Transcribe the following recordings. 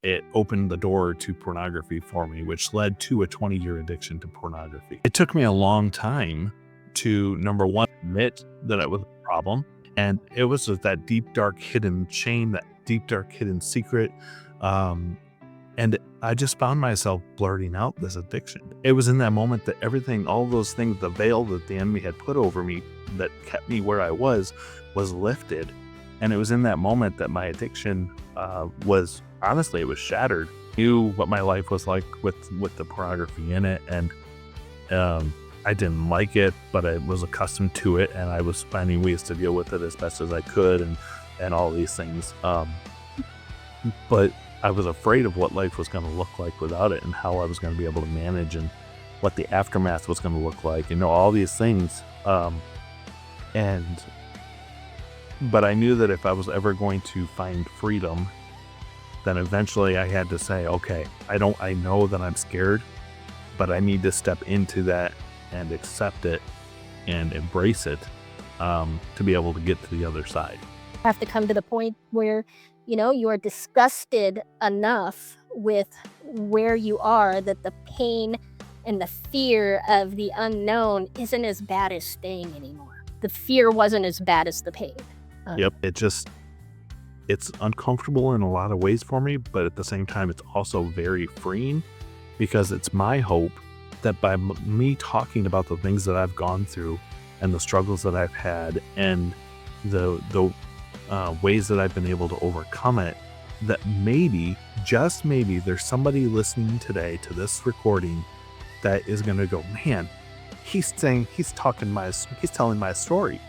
it opened the door to pornography for me, which led to a 20-year addiction to pornography. It took me a long time to, number one, admit that it was a problem. And it was just that deep, dark, hidden shame, that deep, dark, hidden secret. And I just found myself blurting out this addiction. It was in that moment that everything, all those things, the veil that the enemy had put over me that kept me where I was lifted. And it was in that moment that my addiction was, honestly, it was shattered. I knew what my life was like with the pornography in it. And I didn't like it, but I was accustomed to it. And I was finding ways to deal with it as best as I could and all these things. But I was afraid of what life was going to look like without it and how I was going to be able to manage and what the aftermath was going to look like, all these things. But I knew that if I was ever going to find freedom, then eventually I had to say, okay, I know that I'm scared, but I need to step into that and accept it and embrace it to be able to get to the other side. Have to come to the point where you are disgusted enough with where you are that the pain and the fear of the unknown isn't as bad as staying anymore. The fear wasn't as bad as the pain. Yep. It's uncomfortable in a lot of ways for me, but at the same time, it's also very freeing because it's my hope that by me talking about the things that I've gone through and the struggles that I've had and the ways that I've been able to overcome it, that maybe, just maybe, there's somebody listening today to this recording that is going to go, man, he's telling my story,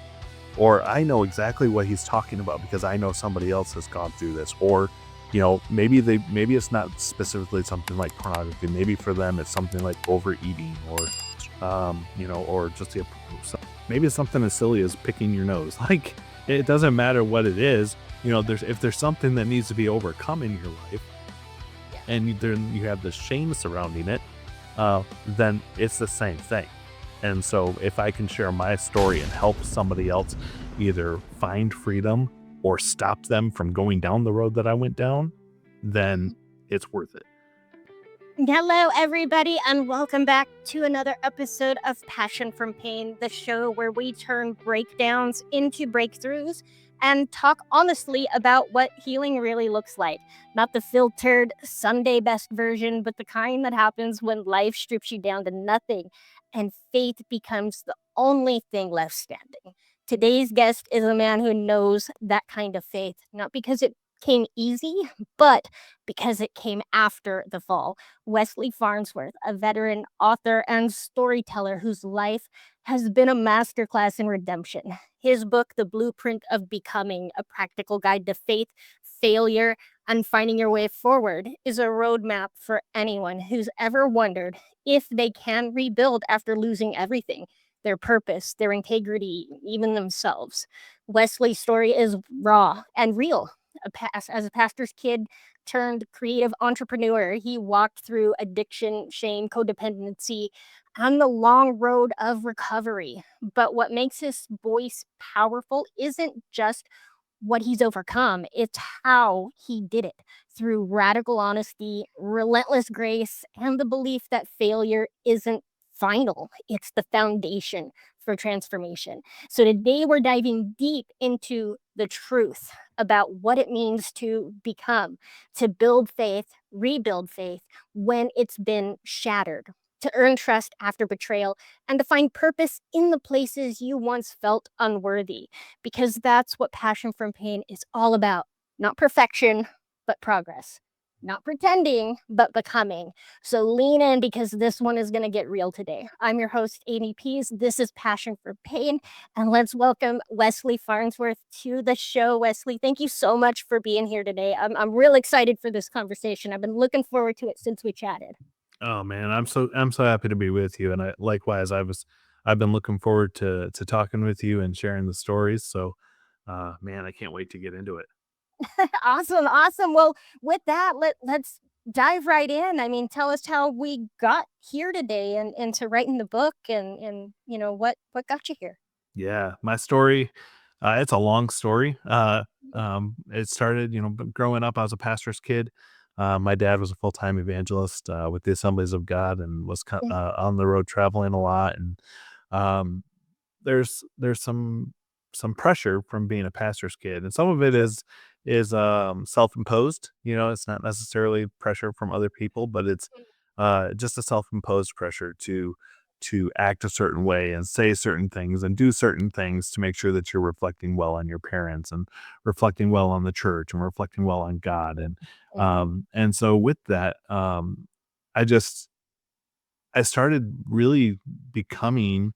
or I know exactly what he's talking about because I know somebody else has gone through this, or maybe it's not specifically something like pornography. Maybe for them it's something like overeating, or just maybe it's something as silly as picking your nose. Like, it doesn't matter what it is. If there's something that needs to be overcome in your life, and then you have the shame surrounding it, then it's the same thing. And so if I can share my story and help somebody else either find freedom or stop them from going down the road that I went down, then it's worth it. Hello, everybody, and welcome back to another episode of Passion from Pain, the show where we turn breakdowns into breakthroughs and talk honestly about what healing really looks like. Not the filtered Sunday best version, but the kind that happens when life strips you down to nothing and faith becomes the only thing left standing. Today's guest is a man who knows that kind of faith, not because it came easy, but because it came after the fall. Wesley Farnsworth, a veteran author and storyteller whose life has been a masterclass in redemption. His book, The Blueprint of Becoming, a practical guide to faith, failure, and finding your way forward, is a roadmap for anyone who's ever wondered if they can rebuild after losing everything: their purpose, their integrity, even themselves. Wesley's story is raw and real. As a pastor's kid turned creative entrepreneur, he walked through addiction, shame, codependency, and the long road of recovery. But what makes his voice powerful isn't just what he's overcome, it's how he did it through radical honesty, relentless grace, and the belief that failure isn't final, it's the foundation for transformation. So today we're diving deep into the truth about what it means to become, to build faith, rebuild faith when it's been shattered, to earn trust after betrayal, and to find purpose in the places you once felt unworthy. Because that's what Passion from Pain is all about. Not perfection, but progress. Not pretending, but becoming. So lean in because this one is going to get real today. I'm your host, Amy Pease. This is Passion for Pain. And let's welcome Wesley Farnsworth to the show. Wesley, thank you so much for being here today. I'm real excited for this conversation. I've been looking forward to it since we chatted. Oh man, I'm so happy to be with you, and I've been looking forward to talking with you and sharing the stories. So, man, I can't wait to get into it. Awesome. Well, with that, let's dive right in. I mean, tell us how we got here today and to writing the book and what got you here. Yeah, my story, it's a long story. It started, growing up. I was a pastor's kid. My dad was a full-time evangelist with the Assemblies of God and was Mhm. on the road traveling a lot. And um, there's some pressure from being a pastor's kid, and some of it Sure. is self-imposed. It's not necessarily pressure from other people, but it's Mhm. just a self-imposed pressure to act a certain way and say certain things and do certain things to make sure that you're reflecting well on your parents and reflecting well on the church and reflecting well on God. Mhm. And so with that, I just I started really becoming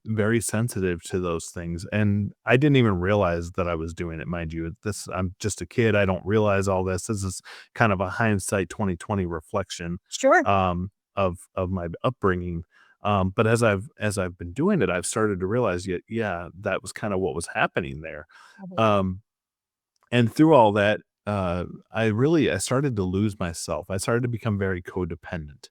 very sensitive to those things, and I didn't even realize that I was doing it, mind you. I'm just a kid, I don't realize all this. This is kind of a hindsight 2020 reflection, Sure. of my upbringing, but as I've been doing it, I've started to realize, yeah, that was kinda what was happening there. Mhm. um and through all that, I started to lose myself. I started to become very codependent,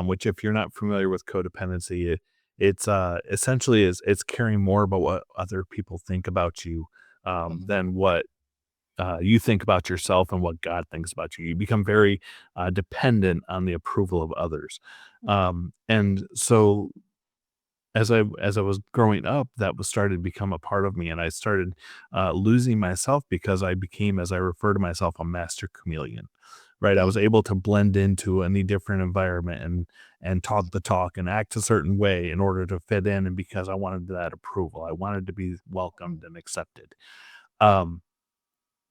which if you're not familiar with codependency, it's essentially it's caring more about what other people think about you, Mhm. than what you think about yourself and what God thinks about you. You become very dependent on the approval of others. And so as I was growing up, that was started to become a part of me, and I started losing myself because I became, as I refer to myself, a master chameleon. Right, I Mhm. was able to blend into any different environment and talk the talk and act a certain way in order to fit in, and because I wanted that approval, I wanted to be Mhm. welcomed and accepted. Um,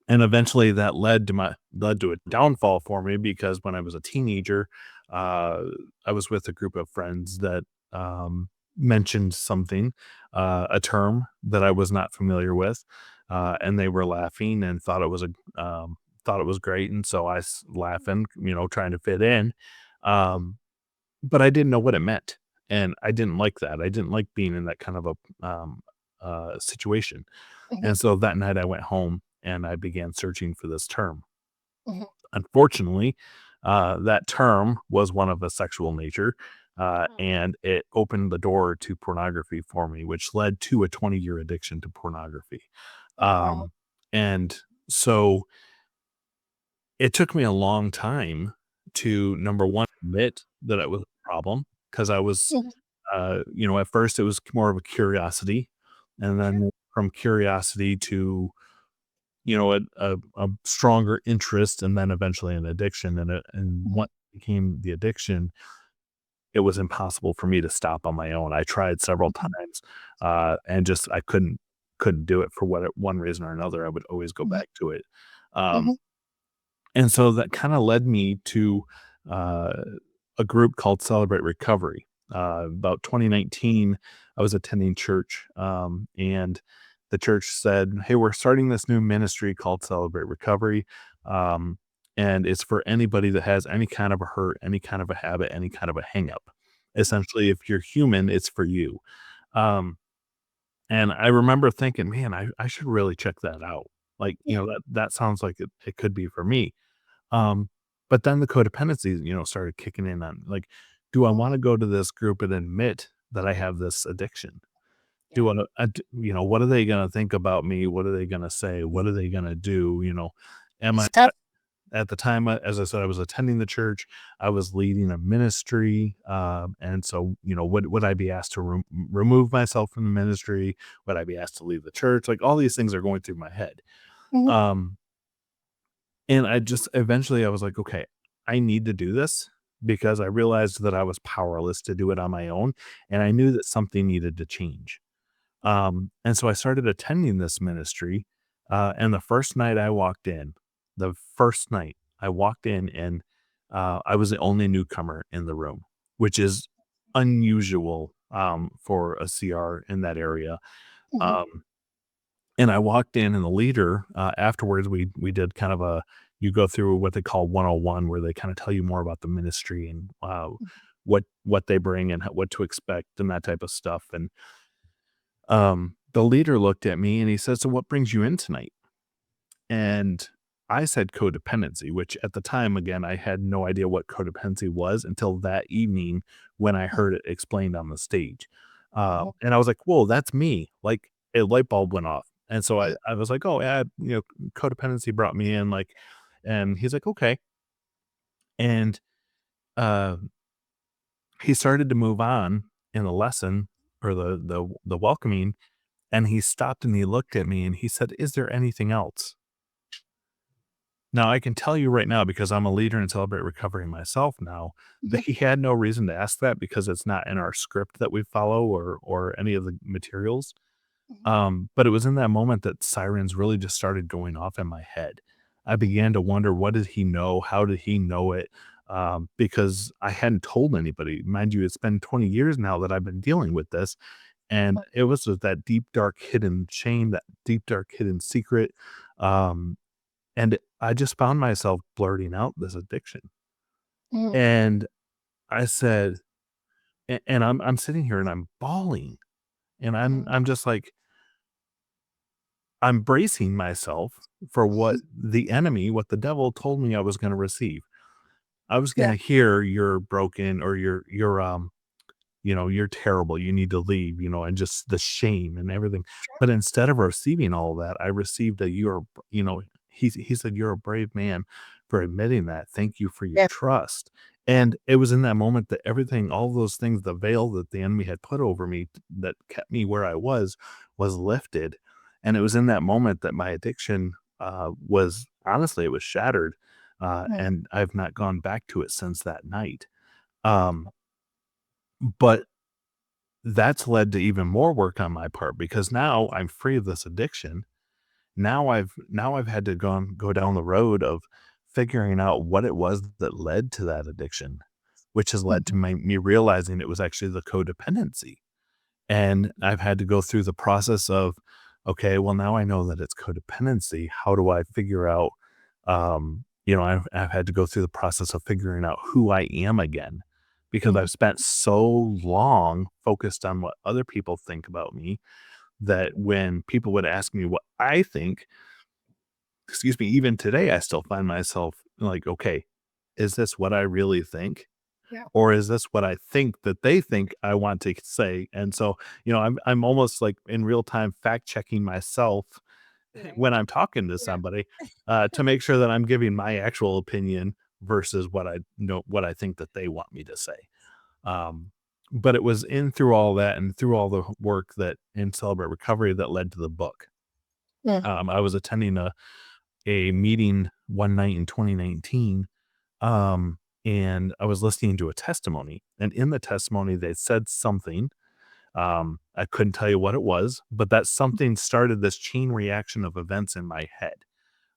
and eventually that led to a downfall for me because when I was a teenager, uh, I was with a group of friends that mentioned something, a term that I was not familiar with, and they were laughing and thought it was great, and so laughing, trying to fit in, um, but I didn't know what it meant, and I didn't like that. I didn't like being in that kind of a situation. Mhm. And so that night I went home and I began searching for this term. Mhm. Unfortunately, that term was one of a sexual nature, Mhm. and it opened the door to pornography for me, which led to a 20-year addiction to pornography. Oh, wow. Um, and so it took me a long time to, number one, admit that it was a problem because I was, Mhm. at first it was more of a curiosity. And Sure. then from curiosity to a stronger interest and then eventually an addiction, and Mhm. what became the addiction, it was impossible for me to stop on my own. I tried several Mhm. times, and just I couldn't do it for one reason or another. I would always go Mhm. back to it. Um, Mhm. and so that kinda led me to, uh, a group called Celebrate Recovery. About 2019, I was attending church, and the church said, "Hey, we're starting this new ministry called Celebrate Recovery, um, and it's for anybody that has any kind of a hurt, any kind of a habit, any kind of a hang up. Essentially, if you're human, it's for you." Um, and I remember thinking, "Man, I should really check that out." Like, Yeah. that sounds like it could be for me. Um, but then the codependency, started kicking in on, like, do I Mhm. wanna go to this group and admit that I have this addiction? Yeah. What are they gonna think about me? What are they gonna say? What are they gonna do? Am I It's tough. at the time, as I said, I was attending the church, I was leading a ministry, and so, would I be asked to remove myself from the ministry? Would I be asked to leave the church? Like, all these things are going through my head. Mhm. Um and I just eventually I was like, "Okay, I need to do this," because I realized that I was powerless to do it on my own, and I knew that something needed to change. And so I started attending this ministry, and the first night I walked in and, I was the only newcomer in the room, which is unusual, for a CR in that area. Mhm. Um and I walked in and the leader, afterwards, we did kind of you go through what they call 101, where they kinda tell you more about the ministry and, what they bring and what to expect and that type of stuff. And, the leader looked at me and he said, "So what brings you in tonight?" And I said codependency, which at the time, again, I had no idea what codependency was until that evening when I heard it explained on the stage. Mhm. And I was like, "Whoa, that's me." Like, a light bulb went off. And so I Mhm. I was like, "Oh, yeah, codependency brought me in." Like, And he's like, okay. And uh, he started to move on in the lesson or the welcoming. And he stopped and he looked at me and he said, is there anything else? Now, I can tell you right now, because I'm a leader in Celebrate Recovery myself now, that Mhm. he had no reason to ask that because it's not in our script that we follow or any of the materials. Mhm. But it was in that moment that sirens really just started going off in my head. I began to wonder, what did he know? How did he know it? Because I hadn't told anybody. Mind you, it's been 20 years now that I've been dealing with this. And it was just that deep, dark, hidden shame, that deep, dark, hidden secret. Um, and I just found myself blurting out this addiction. Mhm. And I said, and I'm sitting here and I'm bawling. And Mhm. I'm just like, I'm bracing myself for what the enemy, what the devil told me I was gonna receive. I was Yeah. gonna hear you're broken or you're you're terrible, you need to leave, and just the shame and everything. Sure. But instead of receiving all of that, I received a he said, "You're a brave man for admitting that. Thank you for your Yeah. trust." And it was in that moment that everything, all those things, the veil that the enemy had put over me that kept me where I was lifted. And it was in that moment that my addiction was honestly, it was shattered. Mhm. And I've not gone back to it since that night. Um, but that's led to even more work on my part because now I'm free of this addiction. Now I've had to go down the road of figuring out what it was that led to that addiction, which has led to Mhm. me realizing it was actually the codependency. And I've had to go through the process of, okay, well, now I know that it's codependency. How do I figure out, I've had to go through the process of figuring out who I am again because Mhm. I've spent so long focused on what other people think about me that when people would ask me what I think, excuse me, even today, I still find myself like, okay, is this what I really think? Yeah. Or is this what I think that they think I want to say? And so, I'm almost like in real time fact checking myself Right. when I'm talking to Yeah. somebody to make sure that I'm giving my actual opinion versus what I think that they want me to say. Um, but it was in through all that and through all the work that in Celebrate Recovery that led to the book. Yeah. I was attending a meeting one night in 2019, and I was listening to a testimony, and in the testimony, they said something. I couldn't tell you what it was, but that something started this chain reaction of events in my head.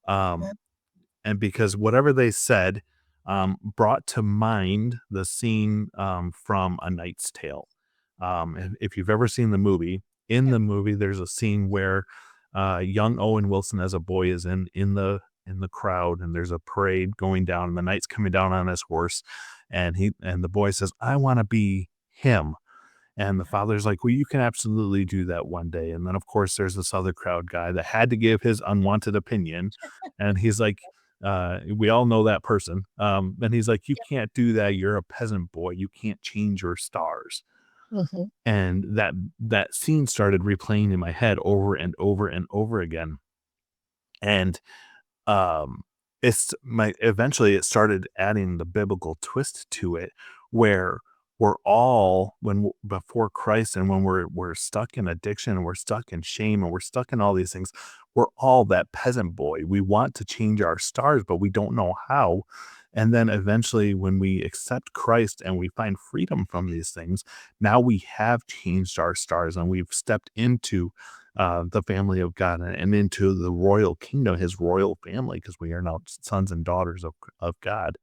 Yeah. Um, and because whatever they said brought to mind the scene from A Knight's Tale. If you've ever seen the movie, in Yeah. the movie, there's a scene where young Owen Wilson as a boy is in the crowd, and there's a parade going down, and the knight's coming down on his horse, and the boy says, "I want to be him." And the father's like, "Well, you can absolutely do that one day." And then, of course, there's this other crowd guy that had to give his unwanted opinion. And he's like, we all know that person. And he's like, "You Yeah. can't do that. You're a peasant boy. You can't change your stars." Mhm. And that scene started replaying in my head over and over and over again. And um, eventually it started adding the biblical twist to it, where we're all before Christ, and when we're stuck in addiction, and we're stuck in shame, and we're stuck in all these things, we're all that peasant boy. We want to change our stars, but we don't know how. And then eventually, when we accept Christ and we find freedom from these things, now we have changed our stars and we've stepped into the family of God and into the royal kingdom, his royal family, because we are now sons and daughters of God.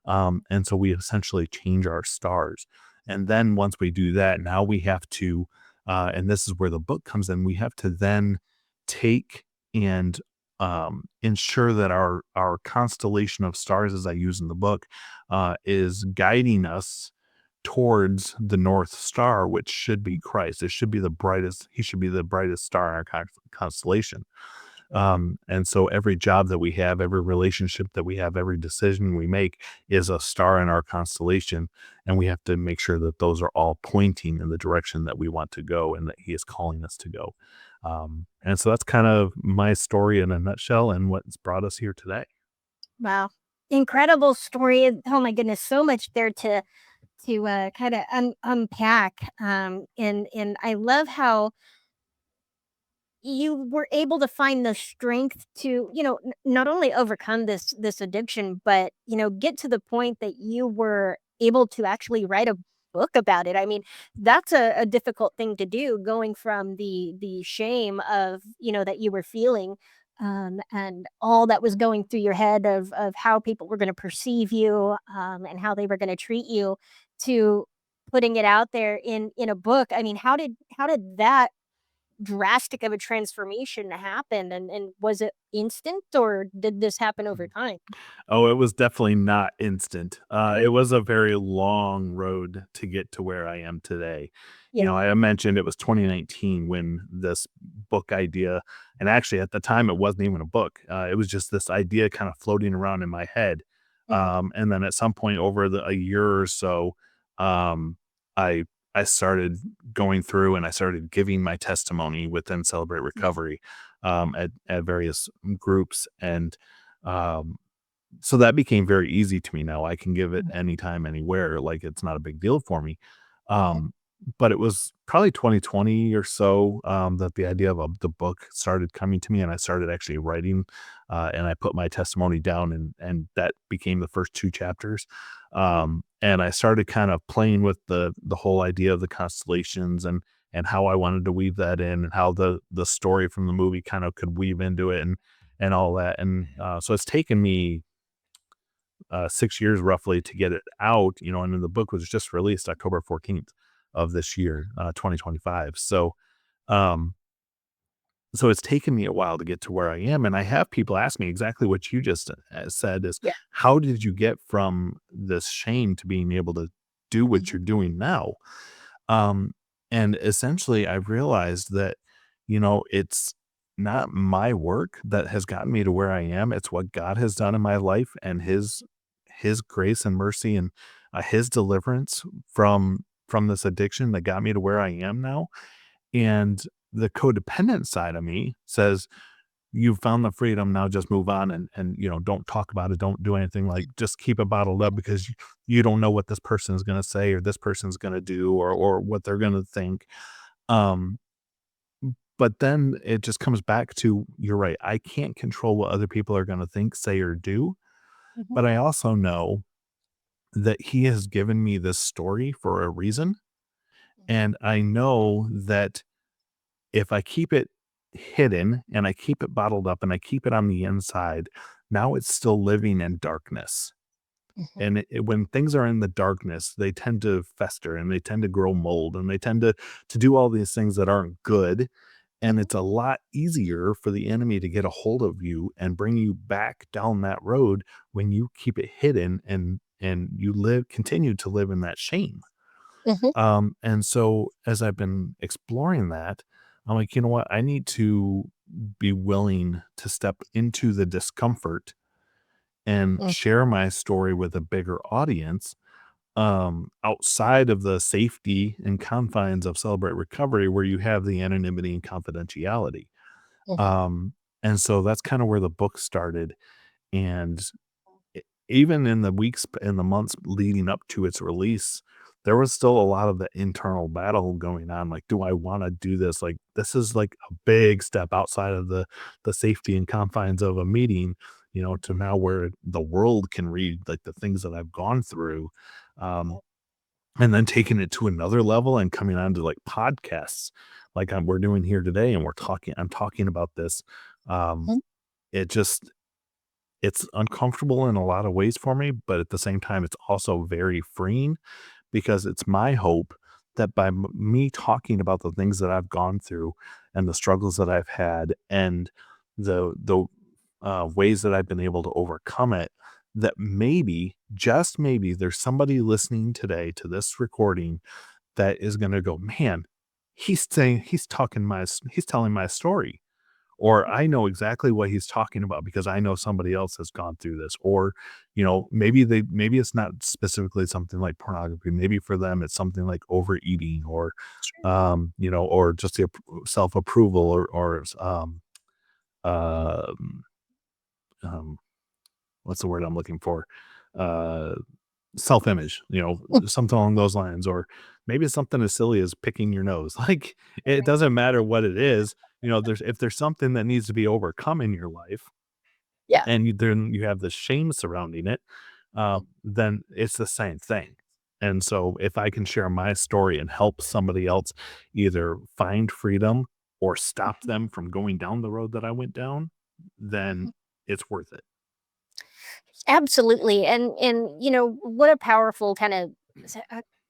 And so we essentially change our stars. And then once we do that, now we have to, and this is where the book comes in, we have to then take and ensure that our constellation of stars, as I use in the book, is guiding us towards the North Star, which should be Christ. It should be the brightest. He should be the brightest star in our constellation. And so every job that we have, every relationship that we have, every decision we make is a star in our constellation. And we have to make sure that those are all pointing in the direction that we want to go and that he is calling us to go. And so that's kind of my story in a nutshell and what's brought us here today. Wow. Incredible story. Oh my goodness, so much there to kind of unpack. And I love how you were able to find the strength to, not only overcome this addiction, but get to the point that you were able to actually write a book about it. I mean, that's a difficult thing to do, going from the shame of, that you were feeling, and all that was going through your head of how people were going to perceive you, and how they were going to treat you, to putting it out there in a book. I mean, how did that drastic of a transformation happen, and was it instant, or did this happen over time? Oh, it was definitely not instant. Mhm. It was a very long road to get to where I am today. Yeah. I mentioned it was 2019 when this book idea, and actually at the time it wasn't even a book. It was just this idea kind of floating around in my head. Mhm. And then at some point over a year or so, um, I I started going through and I started giving my testimony within Celebrate Recovery, at various groups, and um, so that became very easy to me now. I can give it Mhm. anytime, anywhere, like, it's not a big deal for me. Mhm. Um, but it was probably 2020 or so, that the idea of the book started coming to me, and I started actually writing, and I put my testimony down, and that became the first 2 chapters. And I started kind of playing with the whole idea of the constellations, and how I wanted to weave that in, and how the story from the movie kind of could weave into it, and all that. And so it's taken me 6 years roughly to get it out, and then the book was just released October 14th of this year, 2025. Um, so it's taken me a while to get to where I am. And I have people ask me exactly what you just said is, Yeah. how did you get from this shame to being able to do what Mhm. you're doing now? Um, and essentially, I realized that, it's not my work that has gotten me to where I am. It's what God has done in my life, and His grace and mercy, and His deliverance from this addiction that got me to where I am now. And the codependent side of me says, "You've found the freedom, now just move on, and don't talk about it, don't do anything, like, just keep it bottled up because you don't know what this person is gonna say or this person's gonna do or what they're gonna think." Um, but then it just comes back to, you're right, I can't control what other people are gonna think, say, or do, Mhm. but I also know that He has given me this story for a reason, Mhm. and I know that if I keep it hidden and I keep it bottled up and I keep it on the inside, now it's still living in darkness. Mhm. And when things are in the darkness, they tend to fester and they tend to grow mold and they tend to do all these things that aren't good. And Mhm. it's a lot easier for the enemy to get a hold of you and bring you back down that road when you keep it hidden and you continue to live in that shame. Mhm. And so as I've been exploring that, I'm like, you know what? I need to be willing to step into the discomfort and Mhm. share my story with a bigger audience, outside of the safety and confines of Celebrate Recovery, where you have the anonymity and confidentiality. Mhm. Um, and so that's kind of where the book started. And even in the weeks and the months leading up to its release, there was still a lot of the internal battle going on. Like, do I want to do this? Like, this is like a big step outside of the safety and confines of a meeting, to now where the world can read like the things that I've gone through. Um, and then taking it to another level and coming on to like podcasts like we're doing here today, and I'm talking about this. Um, Mhm. it just it's uncomfortable in a lot of ways for me, but at the same time, it's also very freeing because it's my hope that by me talking about the things that I've gone through and the struggles that I've had and the ways that I've been able to overcome it, that maybe, just maybe, there's somebody listening today to this recording that is going to go, man, he's telling my story, or I know exactly what he's talking about because I know somebody else has gone through this. Or, maybe it's not specifically something like pornography. Maybe for them it's something like overeating, or or just the self-approval, or um what's the word I'm looking for? Uh, self-image, something along those lines, or maybe it's something as silly as picking your nose. Like, it Right. doesn't matter what it is, there's something that needs to be overcome in your life, Yeah. and then you have the shame surrounding it, then it's the same thing. And so if I can share my story and help somebody else either find freedom or stop Mhm. them from going down the road that I went down, then Mhm. it's worth it. Absolutely. And what a powerful kind of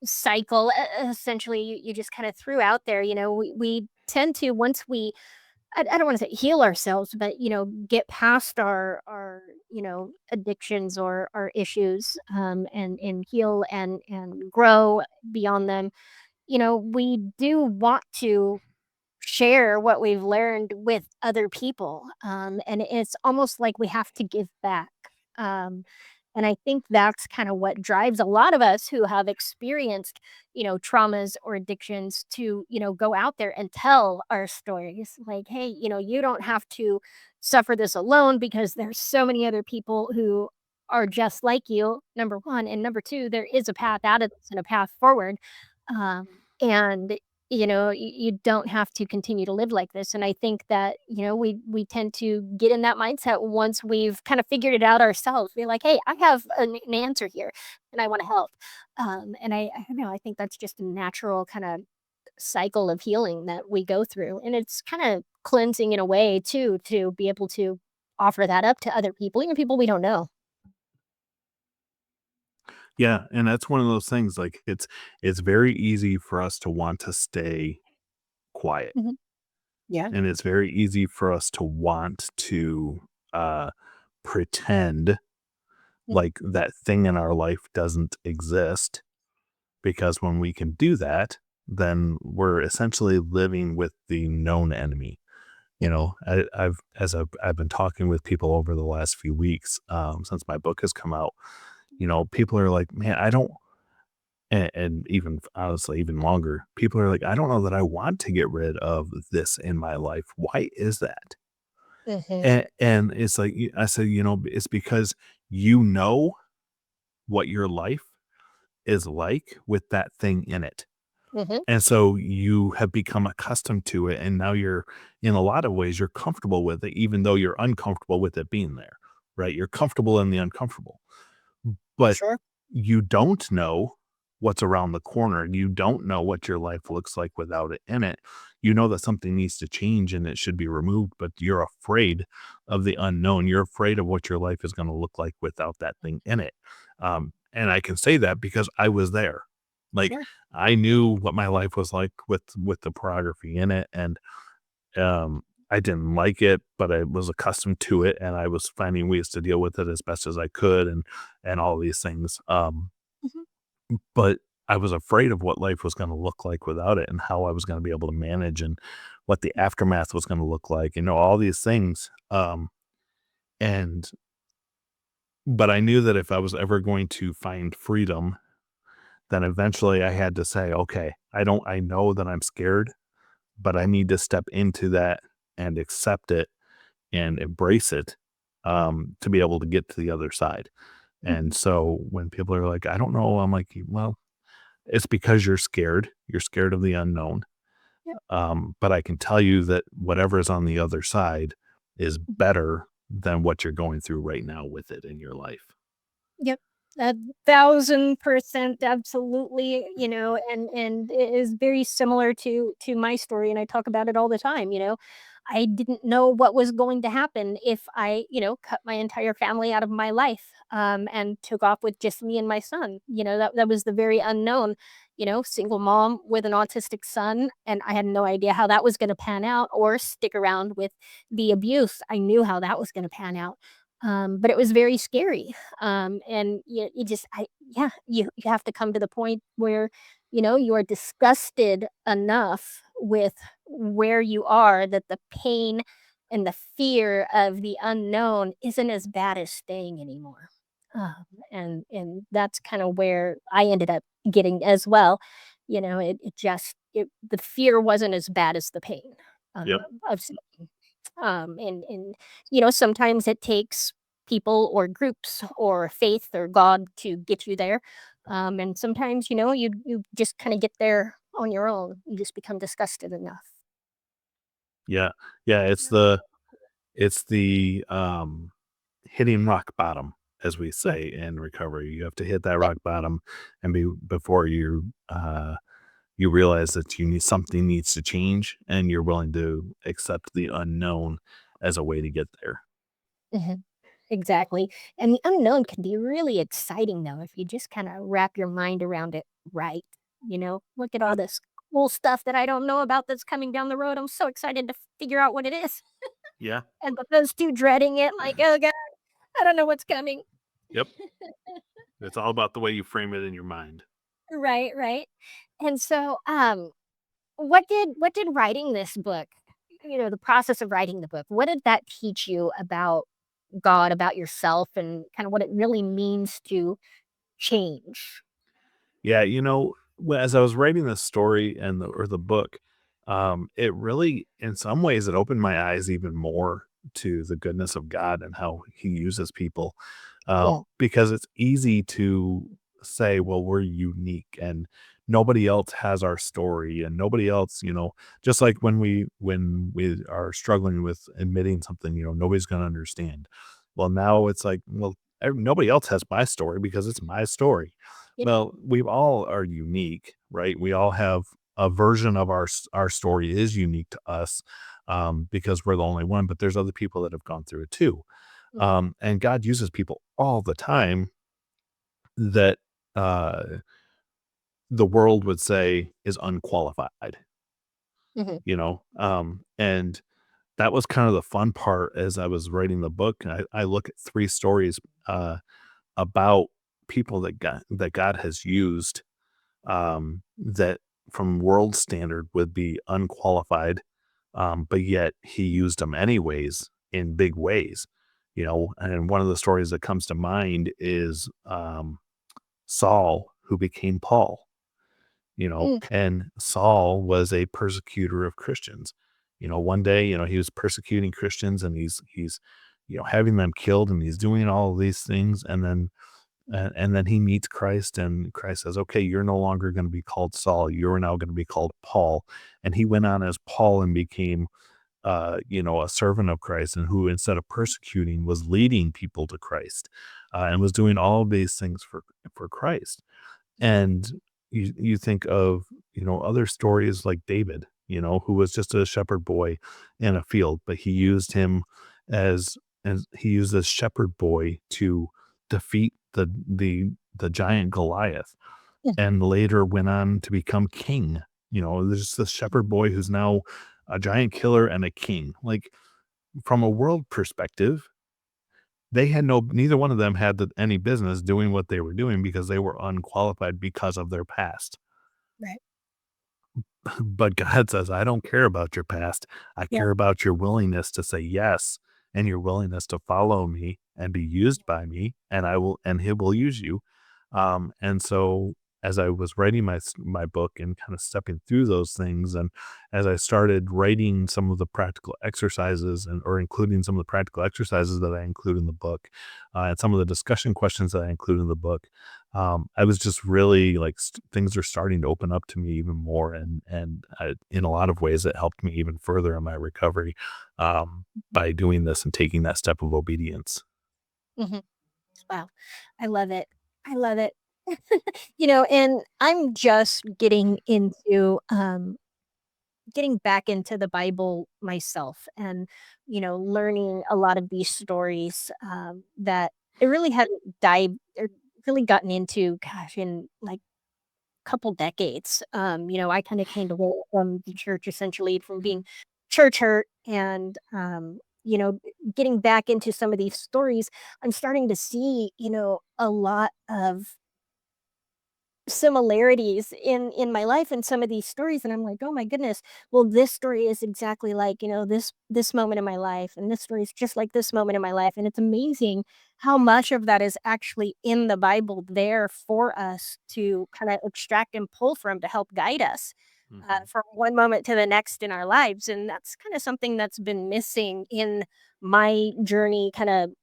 cycle essentially you just kind of threw out there. We tend to, once we, I don't want to say heal ourselves, but get past our addictions or our issues, and heal and grow beyond them. We do want to share what we've learned with other people. And it's almost like we have to give back. Um, and I think that's kind of what drives a lot of us who have experienced, traumas or addictions to, go out there and tell our stories. Like, hey, you don't have to suffer this alone because there's so many other people who are just like you, number one. And number two, there is a path out of this and a path forward. And you don't have to continue to live like this. And I think that, we tend to get in that mindset once we've kind of figured it out ourselves. We're like, hey, I have an answer here and I want to help. And I don't know, I think that's just a natural kind of cycle of healing that we go through. And it's kind of cleansing in a way too, to be able to offer that up to other people, even people we don't know. Yeah, and that's one of those things, like, it's very easy for us to want to stay quiet, Hmm. Yeah. and it's very easy for us to want to, pretend Mhm. like that thing in our life doesn't exist, because when we can do that, then we're essentially living with the known enemy. I've been talking with people over the last few weeks, since my book has come out. People are like, "Man, I don't," and even honestly, even longer, people are like, "I don't know that I want to get rid of this in my life. Why is that?" Hmm. And it's like, I said, it's because you know what your life is like with that thing in it. Hmm. And so you have become accustomed to it. And now you're, in a lot of ways, you're comfortable with it, even though you're uncomfortable with it being there, right? You're comfortable in the uncomfortable, but Sure. you don't know what's around the corner. You don't know what your life looks like without it in it. You know that something needs to change and it should be removed, but you're afraid of the unknown. You're afraid of what your life is going to look like without that thing in it. And I can say that because I was there. Like, Sure. I knew what my life was like with the pornography in it, and I didn't like it, but I was accustomed to it, and I was finding ways to deal with it as best as I could, and all these things. Hmm. But I was afraid of what life was going to look like without it, and how I was going to be able to manage, and what the aftermath was going to look like. All these things. And but I knew that if I was ever going to find freedom, then eventually I had to say, okay, I know that I'm scared, but I need to step into that and accept it and embrace it, to be able to get to the other side. And Hmm. so when people are like, I don't know, I'm like, well, it's because you're scared. You're scared of the unknown. Yep. But I can tell you that whatever is on the other side is better than what you're going through right now with it in your life. Yep. 1,000% absolutely, and it is very similar to my story, and I talk about it all the time. I didn't know what was going to happen if I, cut my entire family out of my life, and took off with just me and my son. That was the very unknown, single mom with an autistic son, and I had no idea how that was gonna pan out or stick around with the abuse. I knew how that was gonna pan out. But it was very scary. And you just yeah, you have to come to the point where you are disgusted enough with where you are that the pain and the fear of the unknown isn't as bad as staying anymore. And that's kind of where I ended up getting as well. The fear wasn't as bad as the pain, uh, Yep. of staying. And sometimes it takes people or groups or faith or God to get you there. And sometimes, you just kind of get there on your own. You just become disgusted enough. Yeah. Yeah, it's the hitting rock bottom, as we say in recovery. You have to hit that Yeah. rock bottom and before you realize that something needs to change and you're willing to accept the unknown as a way to get there. Mhm. Exactly. And the unknown can be really exciting though if you just kind of wrap your mind around it right. Look at all this cool stuff that I don't know about that's coming down the road. I'm so excited to figure out what it is. Yeah. And opposed to dreading it, like, oh God, I don't know what's coming. Yep. It's all about the way you frame it in your mind. Right, right. And so, what did writing this book, the process of writing the book, what did that teach you about God, about yourself, and kind of what it really means to change? Yeah, as I was writing the story or the book, it really, in some ways, it opened my eyes even more to the goodness of God and how He uses people. Yeah. Because it's easy to say, "Well, we're unique and nobody else has our story, and nobody else," just like when we are struggling with admitting something, nobody's going to understand. Well, now it's like, well, nobody else has my story because it's my story. Yep. Well, we all are unique, right? We all have a version of our story is unique to us, because we're the only one, but there's other people that have gone through it too. Mhm, And God uses people all the time that, uh, the world would say is unqualified, mhm, and that was kind of the fun part as I was writing the book. I look at 3 stories, about people that God has used, that from world standard would be unqualified, but yet he used them anyways in big ways, and one of the stories that comes to mind is, Saul, who became Paul, mm, and Saul was a persecutor of Christians. One day, he was persecuting Christians and he's having them killed and he's doing all of these things, and then he meets Christ, and Christ says, "Okay, you're no longer going to be called Saul. You're now going to be called Paul." And he went on as Paul and became, a servant of Christ, and who, instead of persecuting, was leading people to Christ, and was doing all of these things for Christ. And you think of, other stories like David, who was just a shepherd boy in a field, but he used him as he used this shepherd boy to defeat the giant Goliath, yeah, and later went on to become king. There's this shepherd boy who's now a giant killer and a king. Like, from a world perspective, they had neither one of them had any business doing what they were doing because they were unqualified because of their past. right. But God says, "I don't care about your past. I Yep. care about your willingness to say yes and your willingness to follow me and be used by me, and He will use you." And so, as I was writing my book and kind of stepping through those things, and as I started writing some of the practical exercises or including some of the practical exercises that I include in the book, and some of the discussion questions that I include in the book, I was just really like, things are starting to open up to me even more, and in a lot of ways, it helped me even further in my recovery, by doing this and taking that step of obedience. Mhm. Wow. I love it. I love it. And I'm just getting back into the Bible myself and, learning a lot of these stories, that it really hadn't dived or really gotten into, gosh, in like couple decades. I kind of came away from the church essentially from being church hurt and getting back into some of these stories, I'm starting to see, a lot of similarities in my life and some of these stories, and I'm like, oh my goodness, well, this story is exactly like, this moment in my life, and this story is just like this moment in my life. And it's amazing how much of that is actually in the Bible there for us to kind of extract and pull from to help guide us, Mhm. from one moment to the next in our lives. And that's kind of something that's been missing in my journey, kind of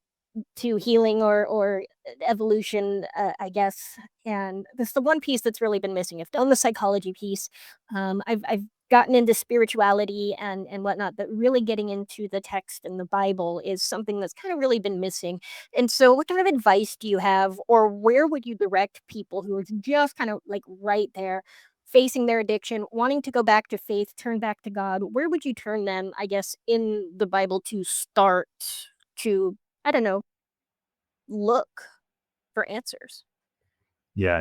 to healing or evolution, I guess. And this is the one piece that's really been missing. I've done the psychology piece. I've gotten into spirituality and whatnot, but really getting into the text and the Bible is something that's kind of really been missing. And so, what kind of advice do you have, or where would you direct people who are just kind of like right there, facing their addiction, wanting to go back to faith, turn back to God? Where would you turn them, I guess, in the Bible to start to, I don't know, look for answers? Yeah,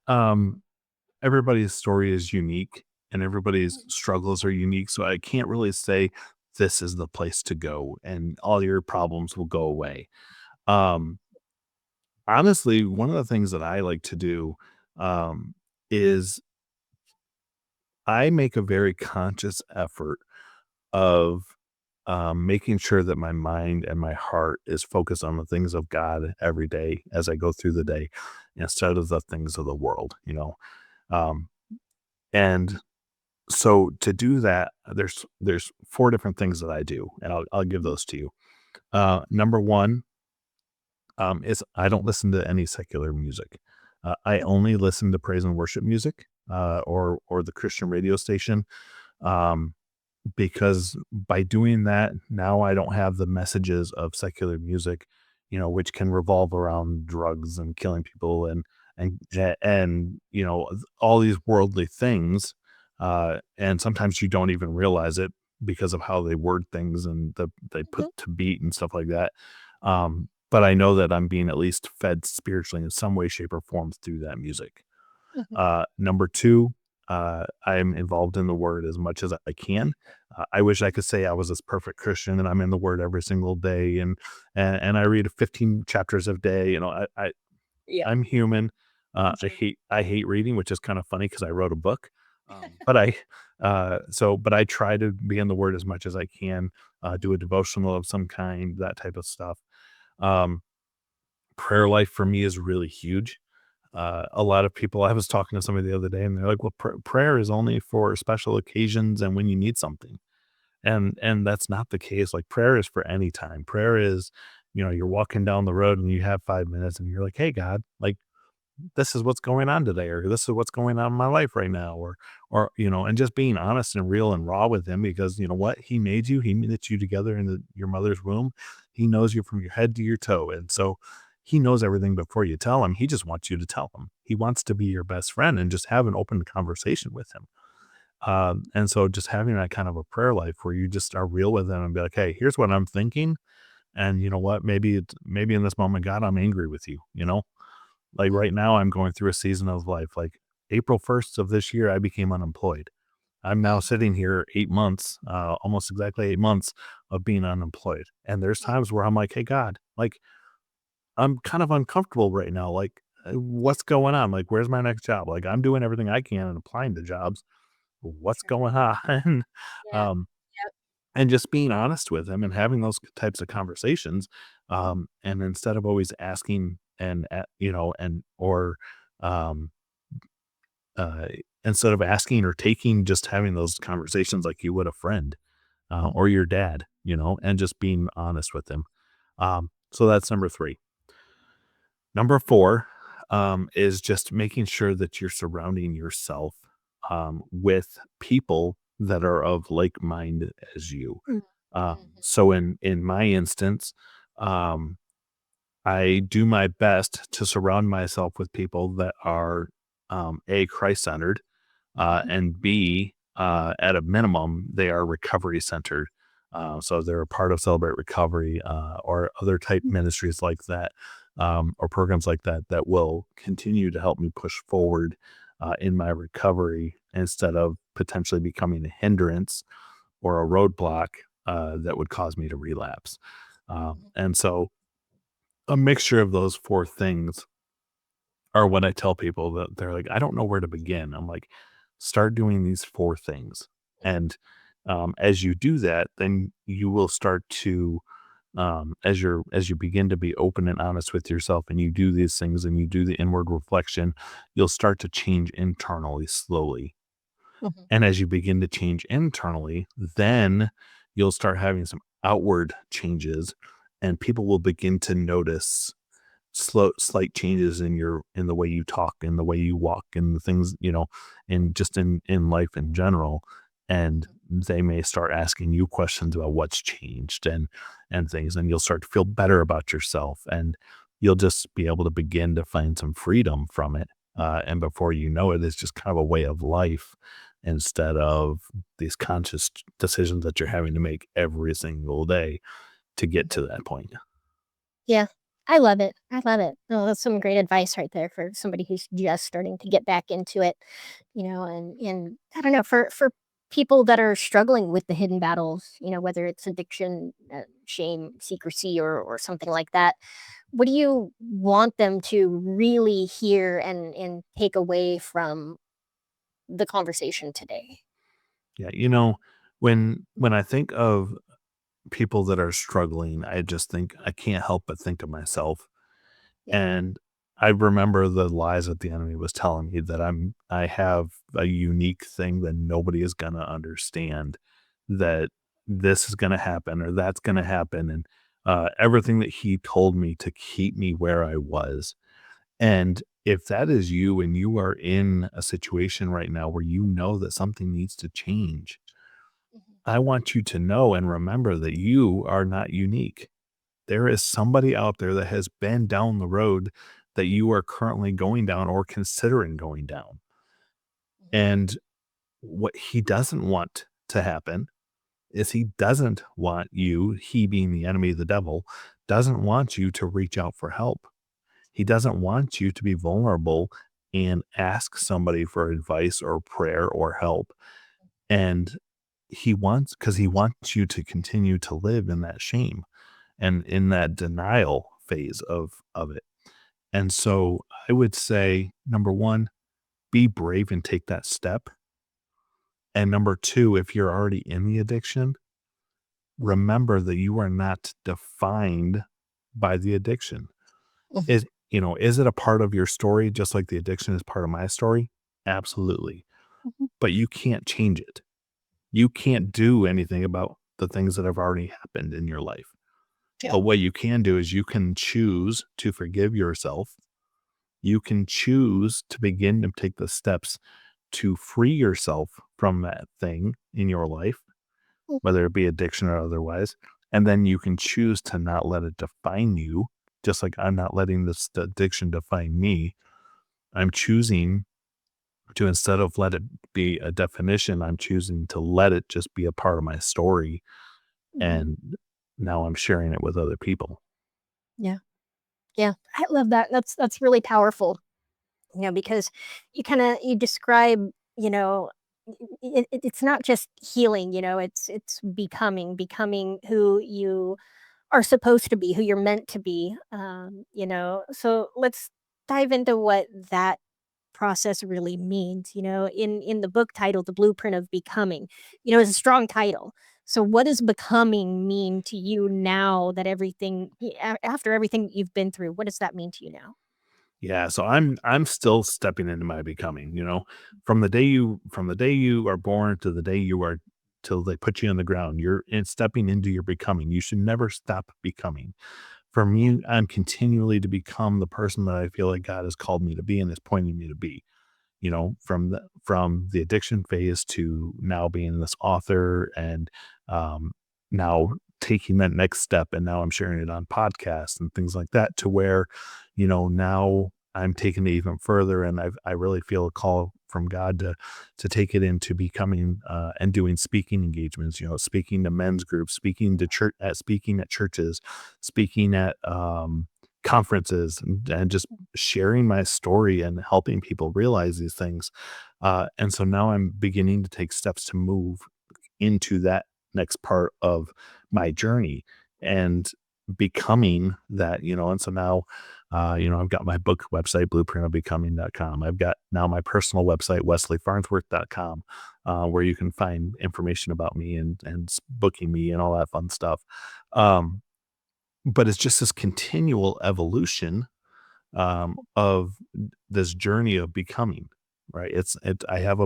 um, everybody's story is unique and everybody's Mhm, struggles are unique. So I can't really say this is the place to go and all your problems will go away. Um, Honestly, one of the things that I like to do is I make a very conscious effort of making sure that my mind and my heart is focused on the things of God every day as I go through the day instead of the things of the world. Um, and so to do that, there's four different things that I do, and I'll give mhm, those to you. Number one, is I don't listen to any secular music. I mhm, only listen to praise and worship music, or the Christian radio station. Um, because by doing that, now I don't have the messages of secular music, which can revolve around drugs and killing people and all these worldly things. And sometimes you don't even realize it because of how they word things and they put mhm, to beat and stuff like that. But I know that I'm being at least fed spiritually in some way, shape, or form through that music. mhm, Number two, I'm involved in the word as much as I can. I wish I could say I was this perfect Christian and I'm in the word every single day and I read 15 chapters a day. yeah, I'm human. I sure, hate reading, which is kind of funny because I wrote a book. But I try to be in the word as much as I can. mhm, Do a devotional of some kind, that type of stuff. Um, Prayer life for me is really huge. A lot of people, I was talking to somebody the other day and they're like, well, prayer is only for special occasions and when you need something. And that's not the case. Like prayer is for any time. Prayer is, you're walking down the road and you have 5 minutes and you're like, hey, God, like this is what's going on today, or this is what's going on in my life right now, and just being honest and real and raw with him because you know what? He knit you together in your mother's womb. He knows you from your head to your toe. And so he knows everything before you tell him. He just wants you to tell him. He wants to be your best friend and just have an open conversation with him. And so just having that kind of a prayer life where you just are real with him and be like, hey, here's what I'm thinking. And you know what? Maybe in this moment, God, I'm angry with you. Like, mhm, right now, I'm going through a season of life, like, April 1st of this year, I became unemployed. I'm now mhm, sitting here 8 months, almost exactly 8 months of being unemployed, and there's mhm, times where I'm like, "Hey, God, like, I'm kind of uncomfortable right now, like, what's going on? Like, where's my next job? Like, I'm doing everything I can and applying to jobs. What's sure, going on?" yeah, Um, yep, and just being honest with him and having those types of conversations, and instead of always asking um uh, instead of asking or taking, just having those conversations like you would a friend, mhm, or your dad, and just being honest with them. So that's number three. Number four, is just making sure that you're surrounding yourself, with people that are of like mind as you. mhm, mhm, So in my instance, um, I do my best to surround myself with people that are, a Christ centered, mhm, and B, at a minimum, they are recovery centered. So they're a part of Celebrate Recovery, or other type mhm, ministries like that, or programs like that that will continue to help me push forward in my recovery instead of potentially becoming a hindrance or a roadblock that would cause me to relapse. mhm, And so a mixture of those four things or when I tell people that they're like, "I don't know where to begin." I'm like, "Start doing these 4 things." And, as you do that, then you will start to, as you begin to be open and honest with yourself and you do these things and you do the inward reflection, you'll start to change internally slowly. mhm, And as you begin to change internally, then you'll start having some outward changes. and people will begin to notice slight changes in the way you talk, in the way you walk, and the things, and just in life in general. And they may start asking you questions about what's changed and things, and you'll start to feel better about yourself, and you'll just be able to begin to find some freedom from it. And before you know it, it's just kind of a way of life instead of these conscious decisions that you're having to make every single day to get to that point. Yeah. I love it. I love it. Oh, that's some great advice right there for somebody who's just starting to get back into it, and I don't know, for people that are struggling with the hidden battles, whether it's addiction, shame, secrecy, or something like that. What do you want them to really hear and take away from the conversation today? Yeah, when I think of people that are struggling, I just think I can't help but think of myself. Yeah. And I remember the lies that the enemy was telling me that I have a unique thing that nobody is gonna understand, that this is gonna happen or that's gonna happen, and everything that he told me to keep me where I was. And if that is you and you are in a situation right now where you know that something needs to change, Mhm. I want you to know and remember that you are not unique. There is somebody out there that has been down the road that you are currently going down or considering going down. Mhm. And what he doesn't want to happen is he doesn't want you, he being the enemy, the devil, doesn't want you to reach out for help. He doesn't want you to be vulnerable and ask somebody for advice or prayer or help. And because he wants you to continue to live in that shame and in that denial phase of it. And so I would say number 1, be brave and take that step. And number 2, if you're already in the addiction, Mhm. remember that you are not defined by the addiction. Mhm. Is it a part of your story just like the addiction is part of my story? Absolutely. Mhm. But you can't change it. You can't do anything about the things that have already happened in your life. Yeah. But what you can do is you can choose to forgive yourself. You can choose to begin to take the steps to free yourself from that thing in your life, Mhm. whether it be addiction or otherwise. And then you can choose to not let it define you, just like I'm not letting this addiction define me. I'm choosing to, instead of let it be a definition, I'm choosing to let it just be a part of my story. Mhm. And now I'm sharing it with other people. Yeah. Yeah. I love that. That's really powerful. Because you describe, you know, it's not just healing, it's becoming who you are supposed to be, who you're meant to be. So let's dive into what that process really means. In the book titled The Blueprint of Becoming, is a strong title. So what does becoming mean to you now that after everything you've been through, what does that mean to you now? Yeah, so I'm still stepping into my becoming, from the day you are born to the day you are till they put you on the ground, you're stepping into your becoming. You should never stop becoming. For Yeah. me, I'm continually to become the person that I feel like God has called me to be and is pointing me to be. From the addiction phase to now being this author, and now taking that next step, and now I'm sharing it on podcasts and things like that, to where now I'm taking it even further, and I really feel a call from God to take it into becoming and doing speaking engagements, speaking to men's groups, speaking at churches, speaking at conferences, and just sharing my story and helping people realize these things. And so now I'm beginning to take steps to move into that next part of my journey and becoming that, and so now, I've got my book website, blueprintofbecoming.com. I've got now my personal website, wesleyfarnsworth.com, where you can find information about me and booking me and all that fun stuff. Um, but it's just this continual evolution of this journey of becoming, right? I have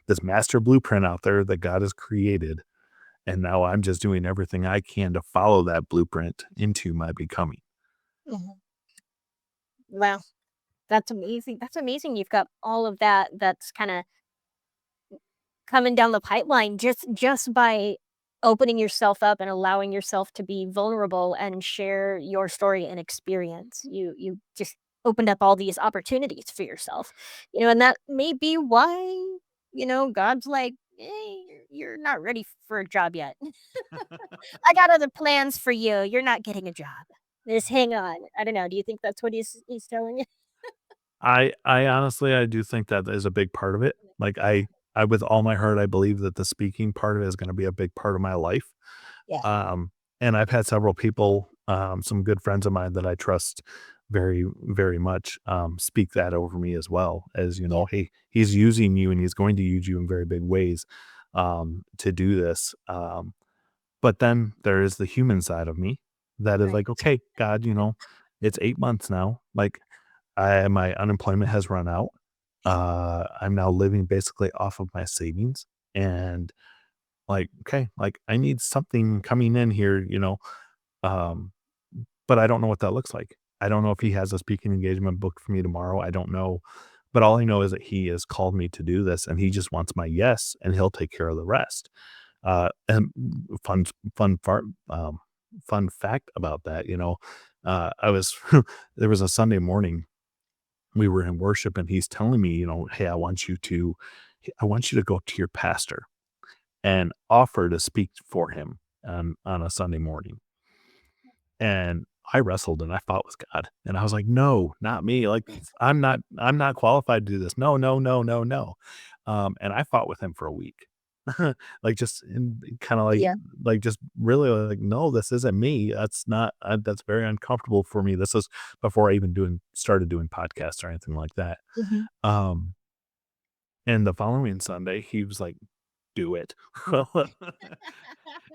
this master blueprint out there that God has created, And now I'm just doing everything I can to follow that blueprint into my becoming. Mhm. Wow, that's amazing. That's amazing. You've got all of that that's kind of coming down the pipeline just by opening yourself up and allowing yourself to be vulnerable and share your story and experience. You just opened up all these opportunities for yourself. And that may be why, God's like, "Hey, you're not ready for a job yet. I got other plans for you. You're not getting a job. Just hang on." I don't know. Do you think that's what he's telling you? I honestly, I do think that is a big part of it. Like, I with all my heart, I believe that the speaking part of it is gonna be a big part of my life. Yeah. Um, and I've had several people, some good friends of mine that I trust very, very much, speak that over me as well as, Yeah. "Hey, he's using you and he's going to use you in very big ways, to do this." But then there is the human side of me that is Right. like, "Okay, God, it's 8 months now. Like, my unemployment has run out. I'm now living basically off of my savings, and, like, okay, like, I need something coming in here, um, but I don't know what that looks like. I don't know if he has a speaking engagement booked for me tomorrow. I don't know, but all I know is that he has called me to do this, and he just wants my yes, and he'll take care of the rest." And fun fun fart fun fact about that, I was there was a Sunday morning, we were in worship, and he's telling me, "Hey, I want you to go up to your pastor and offer to speak for him on a Sunday morning." And I wrestled and I fought with God. And I was like, "No, not me. Like, I'm not qualified to do this. No, no, no, no, no." And I fought with him for a week. Like, just kind of Yeah. like just really like, "No, this isn't me. That's not that's very uncomfortable for me." This is before I even started doing podcasts or anything like that. Mhm. Um, and the following Sunday, he was like, "Do it."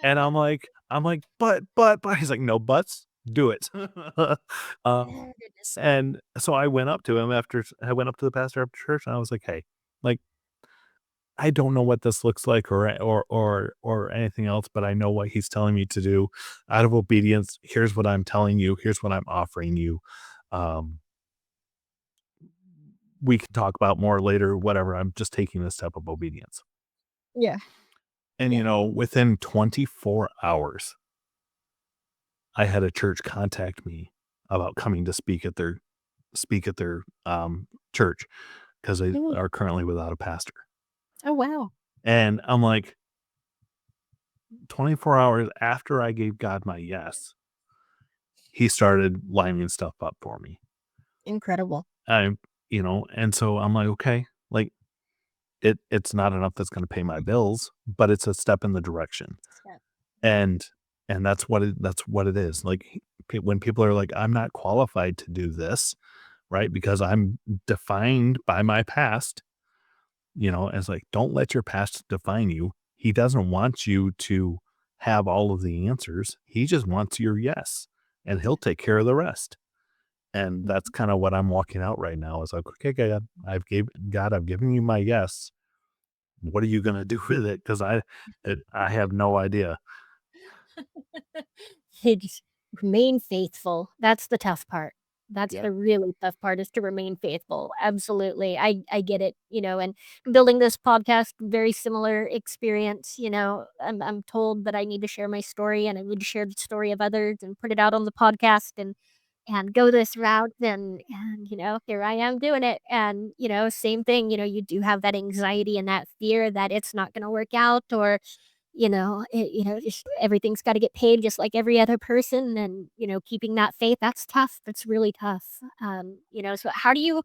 And I'm like, "But," he's like, "No buts, do it." Um, Oh, goodness. and so I went up to the pastor after church, and I was like, "Hey, like, I don't know what this looks like or anything else, but I know what he's telling me to do. Out of obedience, here's what I'm telling you, here's what I'm offering you. Um, we can talk about more later, whatever. I'm just taking this step of obedience." Yeah. And, Yeah. within 24 hours, I had a church contact me about coming to speak at their church because they Mm. are currently without a pastor. Oh, wow. And I'm like, 24 hours after I gave God my yes, he started lining stuff up for me. Incredible. I and so I'm like, "Okay, like, it's not enough that's gonna pay my bills, but it's a step in the direction." Yeah. And that's what it is. Like, when people are like, "I'm not qualified to do this," right? Because I'm defined by my past, it's like, don't let your past define you. He doesn't want you to have all of the answers. He just wants your yes, and he'll Yeah. take care of the rest. And that's Mhm. kind of what I'm walking out right now is like, okay, God, I've given you my yes. What are you going to do with it? Cause I have no idea. Hey, just remain faithful. That's the tough part. That's Yeah. the really tough part is to remain faithful. Absolutely. I get it, and building this podcast, very similar experience, I'm told that I need to share my story and I need to share the story of others and put it out on the podcast and go this route and here I am doing it. And, same thing, you do have that anxiety and that fear that it's not going to work out or just everything's gotta get paid just like every other person and, keeping that faith, that's tough, that's really tough. So how do you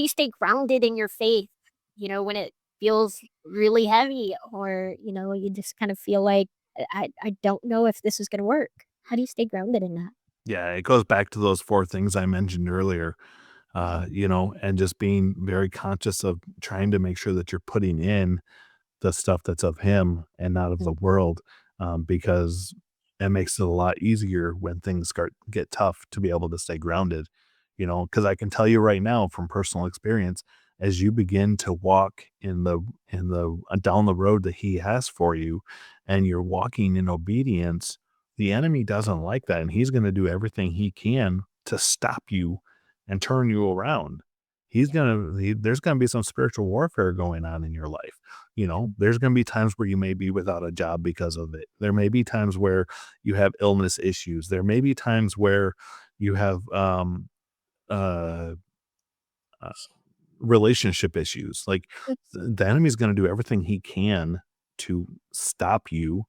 stay grounded in your faith, when it feels really heavy or, you just kind of feel like, I don't know if this is gonna work. How do you stay grounded in that? Yeah. It goes back to those four things I mentioned earlier, and just being very conscious of trying to make sure that you're putting in the stuff that's of him and not of the Mhm. world, because it makes it a lot easier when things get tough to be able to stay grounded, because I can tell you right now from personal experience, as you begin to walk in the down the road that he has for you, and you're walking in obedience, the enemy doesn't like that, and he's going to do everything he can to stop you and turn you around. There's going to be some spiritual warfare going on in your life. There's going to be times where you may be without a job because of it. There may be times where you have illness issues. There may be times where you have uh, uh, relationship issues. Like the enemy's going to do everything he can to stop you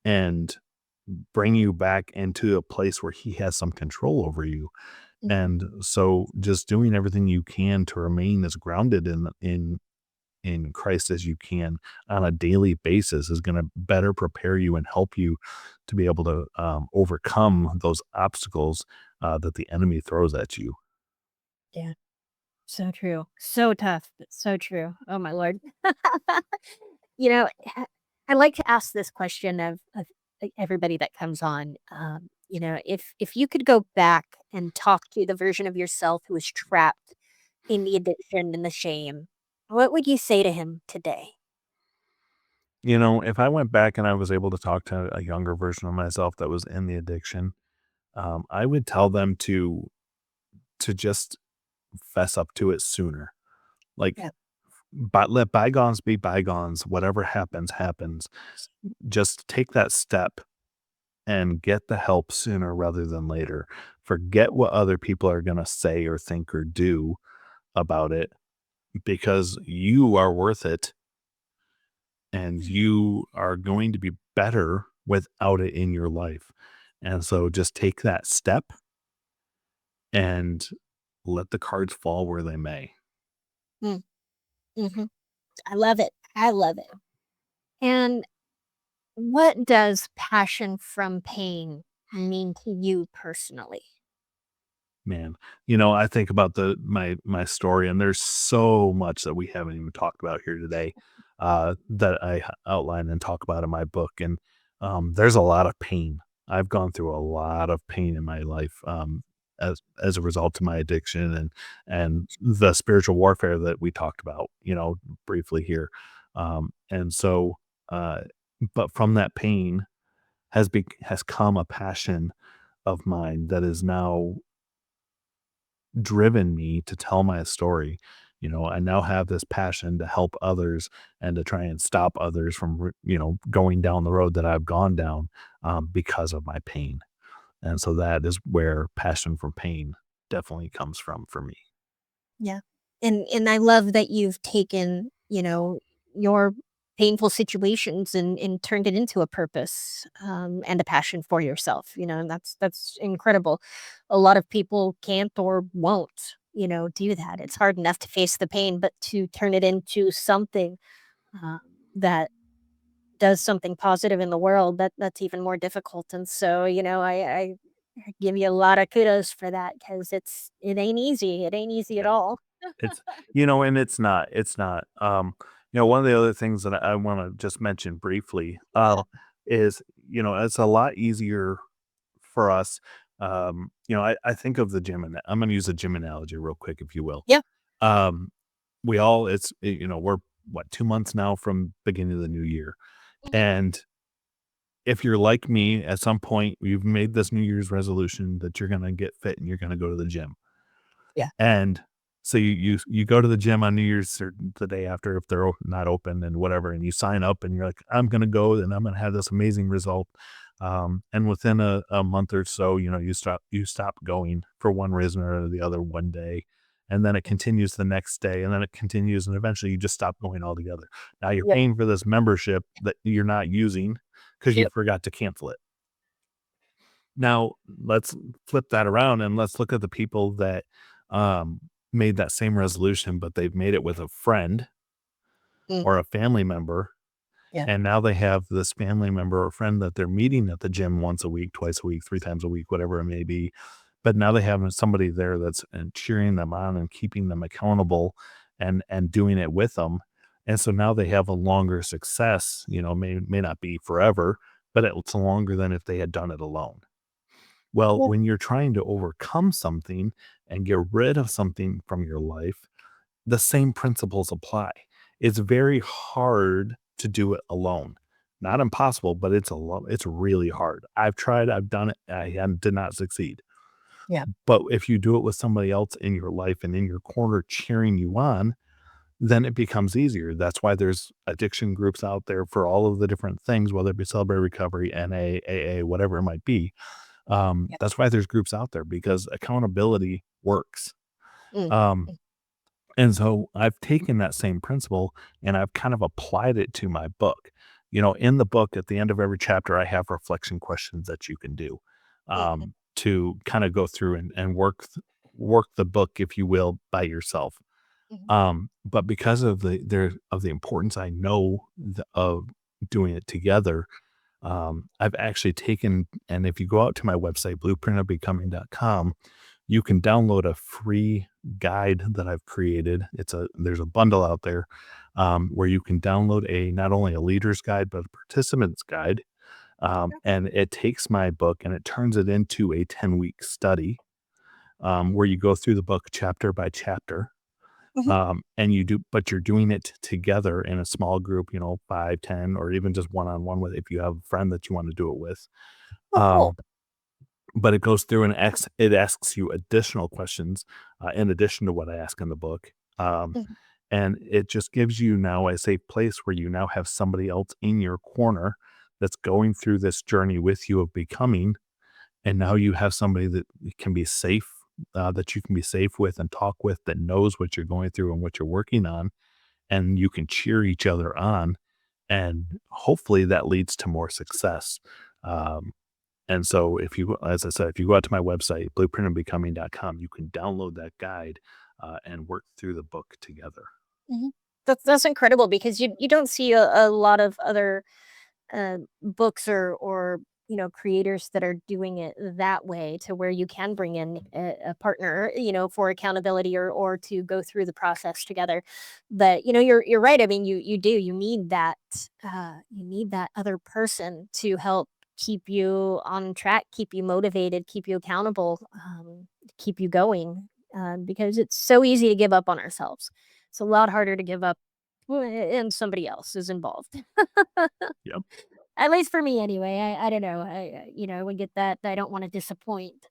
and bring you back into a place where he has some control over you. Mhm. And so just doing everything you can to remain as grounded in Christ as you can on a daily basis is going to better prepare you and help you to be able to overcome those obstacles that the enemy throws at you. Yeah. So true. So tough, but so true. Oh my lord. You know, I like to ask this question of everybody that comes on. If you could go back and talk to the version of yourself who was trapped in the addiction and the shame, what would you say to him today? If I went back and I was able to talk to a younger version of myself that was in the addiction, I would tell them to just fess up to it sooner. Like, Yeah. but let bygones be bygones. Whatever happens, happens. Just take that step and get the help sooner rather than later. Forget what other people are going to say or think or do about it because you are worth it and you are going to be better without it in your life. And so just take that step and let the cards fall where they may. Mm, mhm. I love it. I love it. And what does passion from pain mean to you personally? Man, I think about my story, and there's so much that we haven't even talked about here today, that I outline and talk about in my book, and, there's a lot of pain. I've gone through a lot of pain in my life, as a result of my addiction and the spiritual warfare that we talked about, briefly here, and so, uh, but from that pain has come a passion of mine that is now driven me to tell my story. I now have this passion to help others and to try and stop others from, going down the road that I've gone down because of my pain. And so that is where passion for pain definitely comes from for me. Yeah. And I love that you've taken, your painful situations and turned it into a purpose, and a passion for yourself, and that's incredible. A lot of people can't or won't, do that. It's hard enough to face the pain, but to turn it into something, uh, that does something positive in the world, that's even more difficult. And so, I give you a lot of kudos for that because it ain't easy. It ain't easy at Yeah. all. And it's not. One of the other things that I want to just mention briefly, is, it's a lot easier for us. I think of the gym, and I'm going to use a gym analogy real quick, if you will. Yeah. Um, we all, we're what, 2 months now from beginning of the new year. Mhm. And if you're like me, at some point, you've made this New Year's resolution that you're going to get fit and you're going to go to the gym. Yeah. And so you go to the gym on New Year's or the day after if they're not open and whatever, and you sign up and you're like, I'm gonna go and I'm gonna have this amazing result. And within a month or so, you stop going for one reason or the other one day. And then it continues the next day, and then it continues, and eventually you just stop going altogether. Now you're Yep. paying for this membership that you're not using because you Yep. forgot to cancel it. Now, let's flip that around and let's look at the people that um, made that same resolution, but they've made it with a friend Mm. or a family member. Yeah. And now they have this family member or friend that they're meeting at the gym once a week, twice a week, 3 times a week, whatever it may be. But now they have somebody there that's cheering them on and keeping them accountable and doing it with them. And so now they have a longer success, may not be forever, but it's longer than if they had done it alone. Well, Yeah. when you're trying to overcome something and get rid of something from your life, the same principles apply. It's very hard to do it alone. Not impossible, but it's really hard. I've tried, I've done it, did not succeed. Yeah. But if you do it with somebody else in your life and in your corner cheering you on, then it becomes easier. That's why there's addiction groups out there for all of the different things, whether it be Celebrate Recovery, NA, AA, whatever it might be. Yeah. That's why there's groups out there, because accountability works. Mm. Um, and so I've taken that same principle and I've kind of applied it to my book. In the book, at the end of every chapter, I have reflection questions that you can do, Mhm. to kind of go through and work the book, if you will, by yourself. Mhm. But because of the importance I know of doing it together, I've actually taken, and if you go out to my website, blueprintofbecoming.com, you can download a free guide that I've created. There's a bundle out there, where you can download not only a leader's guide, but a participant's guide. Okay. And it takes my book and it turns it into a 10-week study, where you go through the book chapter by chapter. Mhm. And but you're doing it together in a small group, 5, 10, or even just one-on-one with, if you have a friend that you want to do it with. Oh, cool. Um, but it goes through and it asks you additional questions, in addition to what I ask in the book. Mhm. And it just gives you now a safe place where you now have somebody else in your corner that's going through this journey with you of becoming. And now you have somebody that can be safe, that you can be safe with and talk with, that knows what you're going through and what you're working on. And you can cheer each other on. And hopefully that leads to more success. Um, and so as I said, if you go out to my website, blueprintofbecoming.com, you can download that guide, and work through the book together. Mhm. That's incredible because you don't see a lot of other books or creators that are doing it that way to where you can bring in a partner for accountability or to go through the process together. But you're right. I mean, you need that other person to help keep you on track, keep you motivated, keep you accountable, keep you going, because it's so easy to give up on ourselves. It's a lot harder to give up when somebody else is involved. Yep. At least for me anyway. I don't know. I would get that I don't wanna disappoint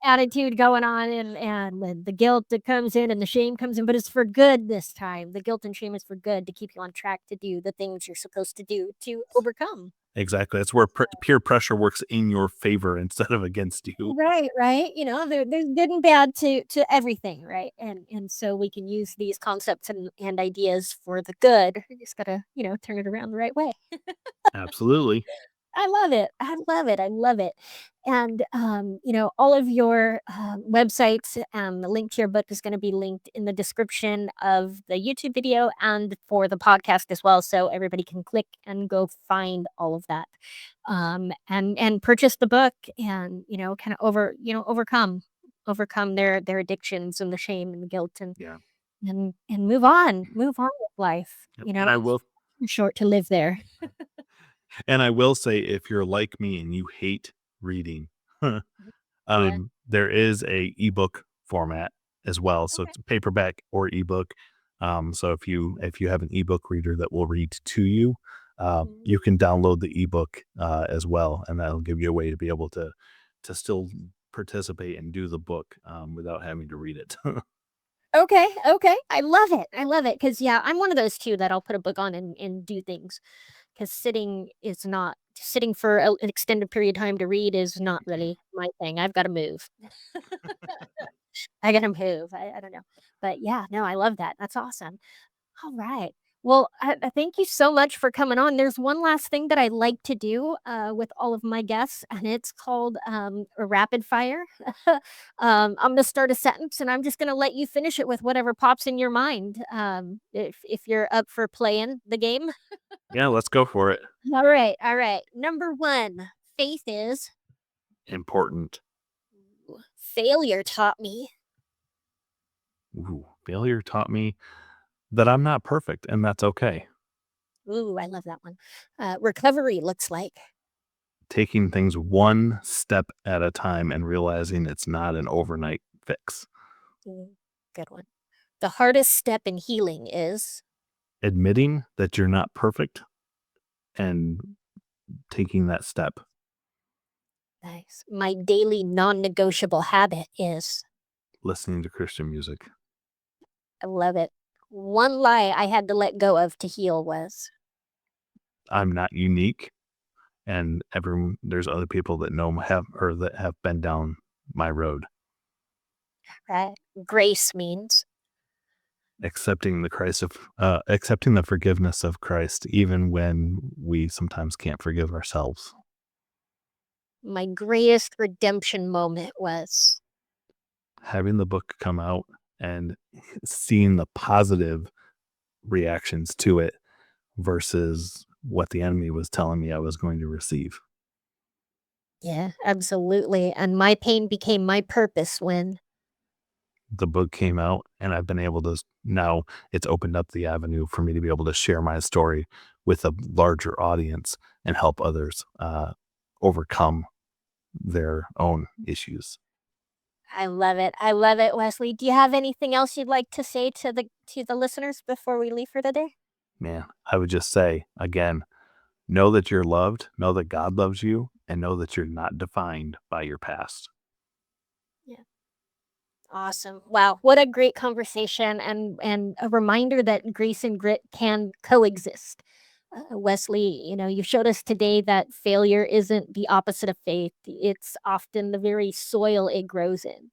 attitude going on and when the guilt that comes in and the shame comes in, but it's for good this time. The guilt and shame is for good to keep you on track to do the things you're supposed to do to overcome. Exactly. That's where peer pressure works in your favor instead of against you. Right, right. There's good and bad to everything, right? And so we can use these concepts and ideas for the good. We just gotta, turn it around the right way. Absolutely. I love it. I love it. I love it. And, all of your websites and the link to your book is going to be linked in the description of the YouTube video and for the podcast as well. So everybody can click and go find all of that, and purchase the book and, kind of overcome their addictions and the shame and the guilt Yeah. and move on with life. Yep. And I will Too short to live there. and I will say, if you're like me and you hate reading, Yeah. there is a ebook format as well. So Okay. it's paperback or ebook. So if you have an ebook reader that will read to you, Mhm. you can download the ebook, as well, and that'll give you a way to be able to still participate and do the book, without having to read it. Okay, okay. I love it. I love it because yeah, I'm one of those too that I'll put a book on and do things because sitting for an extended period of time to read is not really my thing. I've got to move. I got to move. I don't know, but yeah, no, I love that. That's awesome. All right. Well, I thank you so much for coming on. There's one last thing that I like to do with all of my guests, and it's called a rapid fire. I'm going to start a sentence, and I'm just going to let you finish it with whatever pops in your mind. If you're up for playing the game. Yeah, let's go for it. All right. All right. Number one, faith is Important. failure taught me. Ooh, failure taught me that I'm not perfect, and that's okay. Ooh, I love that one. Recovery looks like. Taking things one step at a time and realizing it's not an overnight fix. Mm, good one. The hardest step in healing is admitting that you're not perfect and taking that step. nice. My daily non-negotiable habit is Listening to Christian music. I love it. One lie I had to let go of to heal was I'm not unique, and there's other people that have been down my road. right. Grace means Accepting accepting the forgiveness of Christ, even when we sometimes can't forgive ourselves. my greatest redemption moment was Having the book come out and seeing the positive reactions to it versus what the enemy was telling me I was going to receive. yeah, absolutely. And my pain became my purpose when The book came out, and I've been able to now it's opened up the avenue for me to be able to share my story with a larger audience and help others overcome their own issues. I love it. I love it, Wesley. Do you have anything else you'd like to say to the listeners before we leave for today? Man, I would just say again, know that you're loved, know that God loves you, and know that you're not defined by your past. Yeah. Awesome. Wow, what a great conversation and a reminder that grace and grit can coexist. Wesley, you showed us today that failure isn't the opposite of faith. It's often the very soil it grows in.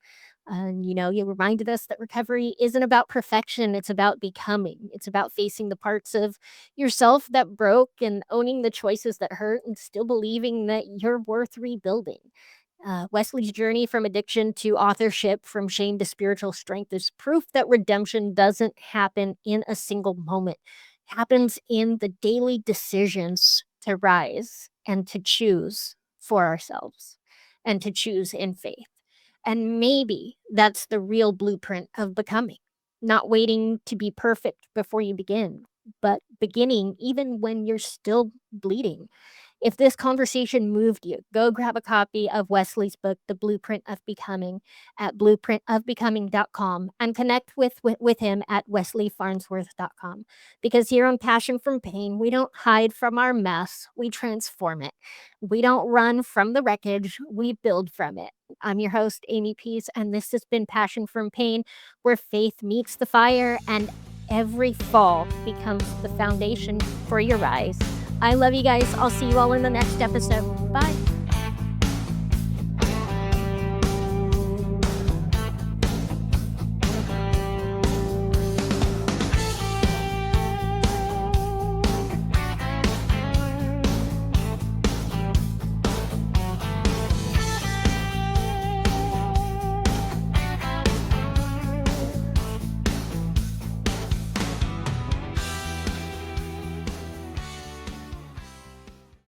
And you reminded us that recovery isn't about perfection, it's about becoming. It's about facing the parts of yourself that broke and owning the choices that hurt and still believing that you're worth rebuilding. Wesley's journey from addiction to authorship, from shame to spiritual strength, is proof that redemption doesn't happen in a single moment. It happens in the daily decisions to rise and to choose for ourselves and to choose in faith. And maybe that's the real blueprint of becoming. Not waiting to be perfect before you begin, but beginning even when you're still bleeding. If this conversation moved you, go grab a copy of Wesley's book, The Blueprint of Becoming, at blueprintofbecoming.com and connect with him at wesleyfarnsworth.com. Because here on Passion from Pain, we don't hide from our mess, we transform it. We don't run from the wreckage, we build from it. I'm your host, Amy Peace, and this has been Passion from Pain, where faith meets the fire and every fall becomes the foundation for your rise. I love you guys. I'll see you all in the next episode. Bye.